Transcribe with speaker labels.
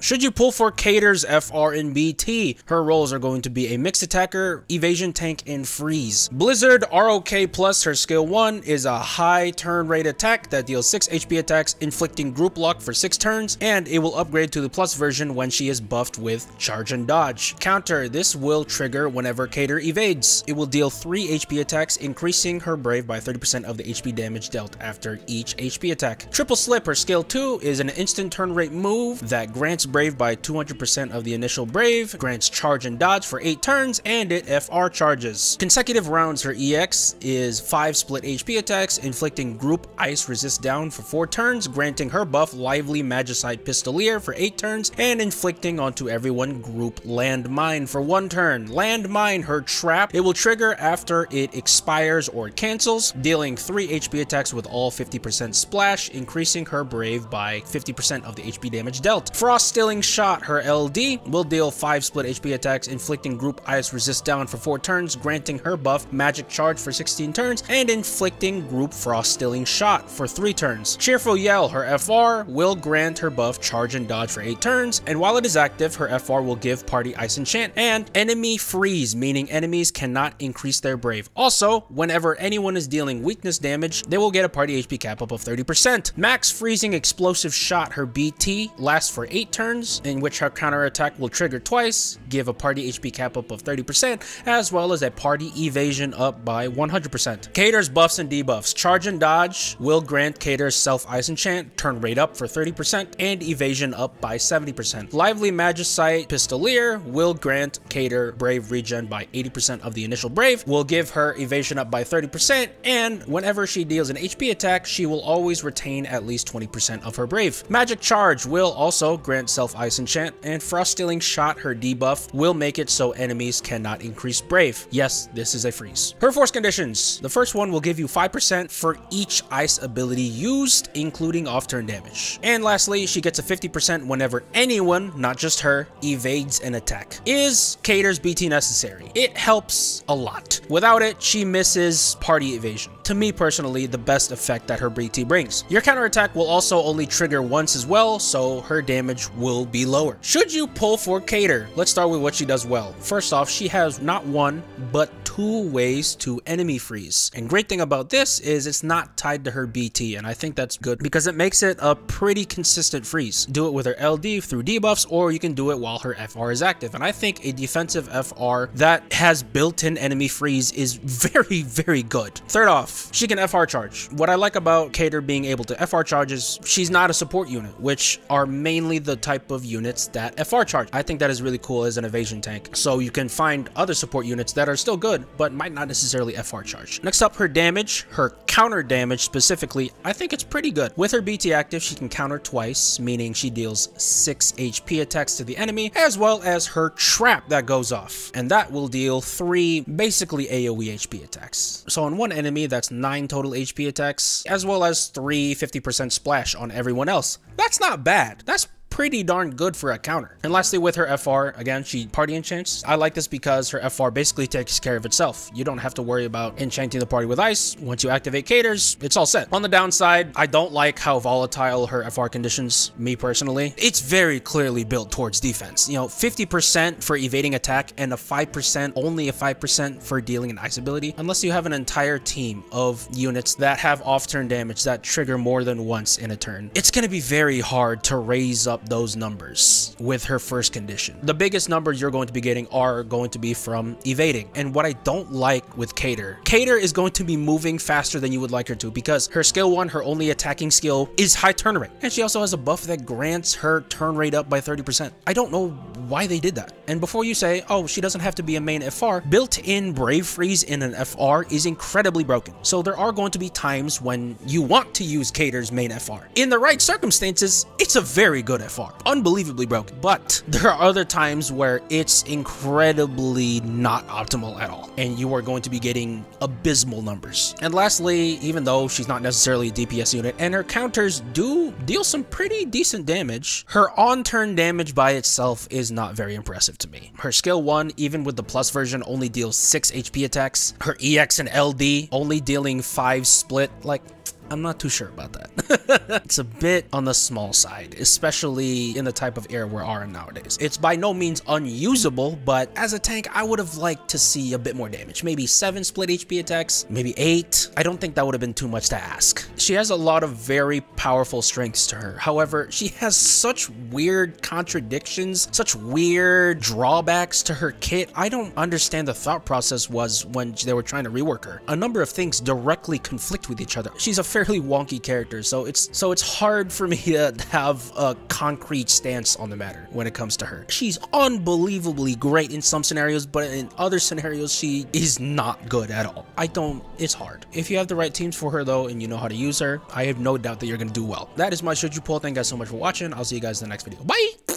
Speaker 1: Should you pull for Cater's FR and BT? Her roles are going to be a mixed attacker, evasion tank, and freeze. Blizzard ROK plus her skill 1 is a high turn rate attack that deals 6 HP attacks, inflicting group lock for 6 turns, and it will upgrade to the plus version when she is buffed with charge and dodge. Counter, this will trigger whenever Cater evades. It will deal 3 HP attacks, increasing her brave by 30% of the HP damage dealt after each HP attack. Triple slip, her skill 2 is an instant turn rate move that grants brave by 200% of the initial brave, grants charge and dodge for 8 turns, and it FR charges. Consecutive rounds, her EX is 5 split HP attacks, inflicting group ice resist down for 4 turns, granting her buff lively magicite pistolier for 8 turns, and inflicting onto everyone group landmine for 1 turn. Landmine, her trap, it will trigger after it expires or cancels, dealing 3 HP attacks with all 50% splash, increasing her brave by 50% of the HP damage dealt. Frost Stilling Shot, her LD, will deal 5 split HP attacks, inflicting group ice resist down for 4 turns, granting her buff magic charge for 16 turns, and inflicting group frost stilling shot for 3 turns. Cheerful Yell, her FR, will grant her buff charge and dodge for 8 turns, and while it is active, her FR will give party ice enchant and enemy freeze, meaning enemies cannot increase their brave. Also, whenever anyone is dealing weakness damage, they will get a party HP cap up of 30%. Max Freezing Explosive Shot, her BT, lasts for 8 turns, in which her counter attack will trigger twice, give a party HP cap up of 30%, as well as a party evasion up by 100%. Cater's buffs and debuffs. Charge and dodge will grant Cater's self ice enchant, turn rate up for 30%, and evasion up by 70%. Lively Magicite Pistolier will grant Cater brave regen by 80% of the initial brave, will give her evasion up by 30%, and whenever she deals an HP attack, she will always retain at least 20% of her brave. Magic Charge will also grant self ice enchant, and Frost Stealing Shot, her debuff, will make it so enemies cannot increase brave. Yes, this is a freeze. Her force conditions. The first one will give you 5% for each ice ability used, including off-turn damage. And lastly, she gets a 50% whenever anyone, not just her, evades an attack. Is Cater's BT necessary? It helps a lot. Without it, she misses party evasion. To me personally, the best effect that her BT brings. Your counterattack will also only trigger once as well, so her damage will be lower. Should you pull for Cater? Let's start with what she does well. First off, she has not 1, but 2 ways to enemy freeze. And great thing about this is it's not tied to her BT, and I think that's good because it makes it a pretty consistent freeze. Do it with her LD through debuffs, or you can do it while her FR is active. And I think a defensive FR that has built-in enemy freeze is very, very good. Third off, she can FR charge. What I like about Cater being able to FR charge is she's not a support unit, which are mainly the type of units that FR charge. I think that is really cool as an evasion tank. So you can find other support units that are still good, but might not necessarily FR charge. Next up, her damage, her counter damage specifically, I think it's pretty good. With her BT active, she can counter twice, meaning she deals 6 HP attacks to the enemy, as well as her trap that goes off. And that will deal 3 basically AoE HP attacks. So on one enemy, that's 9 total HP attacks, as well as 3 50% splash on everyone else. That's not bad. That's pretty darn good for a counter. And lastly, with her FR, again, she party enchants. I like this because her FR basically takes care of itself. You don't have to worry about enchanting the party with ice. Once you activate Cater's, it's all set. On the downside, I don't like how volatile her FR conditions, me personally. It's very clearly built towards defense. You know, 50% for evading attack and only a 5% for dealing an ice ability. Unless you have an entire team of units that have off-turn damage that trigger more than once in a turn, it's going to be very hard to raise up those numbers with her first condition. The biggest numbers you're going to be getting are going to be from evading. And what I don't like with Cater is going to be moving faster than you would like her to, because her skill 1, her only attacking skill, is high turn rate. And she also has a buff that grants her turn rate up by 30%. I don't know why they did that. And before you say, oh, she doesn't have to be a main FR, built-in Brave Freeze in an FR is incredibly broken. So there are going to be times when you want to use Cater's main FR. In the right circumstances, it's a very good FR. Unbelievably broken. But there are other times where it's incredibly not optimal at all, and you are going to be getting abysmal numbers. And lastly, even though she's not necessarily a DPS unit and her counters do deal some pretty decent damage, her on-turn damage by itself is not very impressive to me. Her skill 1, even with the plus version, only deals 6 HP attacks. Her EX and LD only dealing 5 split. Like, I'm not too sure about that. It's a bit on the small side, especially in the type of era we're in nowadays. It's by no means unusable, but as a tank, I would have liked to see a bit more damage. Maybe 7 split HP attacks, maybe 8. I don't think that would have been too much to ask. She has a lot of very powerful strengths to her. However, she has such weird contradictions, such weird drawbacks to her kit. I don't understand the thought process was when they were trying to rework her. A number of things directly conflict with each other. She's a fairly wonky character, so it's hard for me to have a concrete stance on the matter when it comes to her. She's unbelievably great in some scenarios, but in other scenarios, she is not good at all. It's hard. If you have the right teams for her though, and you know how to use her, I have no doubt that you're gonna do well. That is my should you pull. Thank you guys so much for watching. I'll see you guys in the next video. Bye!